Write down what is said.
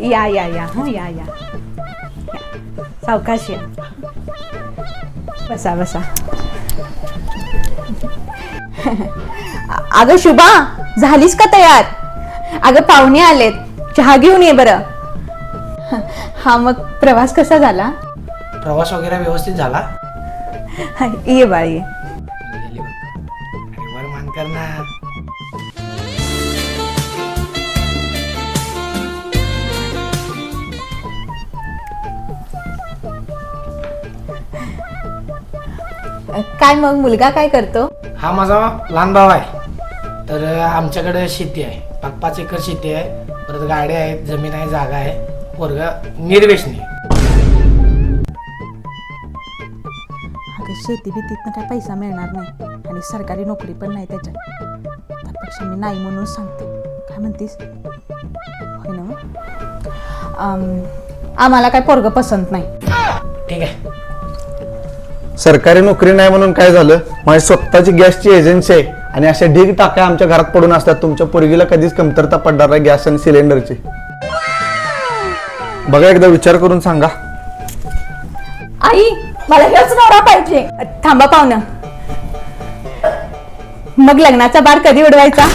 या या या हा या या सावकाश या. बसा बसा. अगं शुभा, झालीस का तयार? अगं पाहुणे आलेत, चहा घेऊन ये बरं. हा मग प्रवास कसा झाला? प्रवास वगैरे व्यवस्थित झाला. ये बाळ ये. वर मान कर ना. काय मग मुलगा काय करतो? हा माझा लहान भाऊ आहे. तर आमच्याकडे शेती आहे, 5 एकर शेती आहे. परत गाड्या आहेत, जमीन आहे, जागा आहे. पोरगा निर्व्यसनी. अगं शेती बितीतनं काय पैसा मिळणार नाही आणि सरकारी नोकरी पण नाही त्याच्यात. त्यापेक्षा मी नाही म्हणून सांगते. काय म्हणतीस? होय ना? आम्हाला काय पोरगं पसंत नाही. ठीक आहे. सरकारी नोकरी नाही म्हणून काय झालं? माझी स्वतःची गॅसची एजन्सी आहे आणि अशा ढीग टाक्या आमच्या घरात पडून असतात. तुमच्या पोरगीला कधीच कमतरता पडणार नाही गॅस आणि सिलेंडरची. बघा एकदा विचार करून सांगा. आई मला हेच नवरा पाहिजे. थांबा पाहुणं, मग लग्नाचा बार कधी उडवायचा?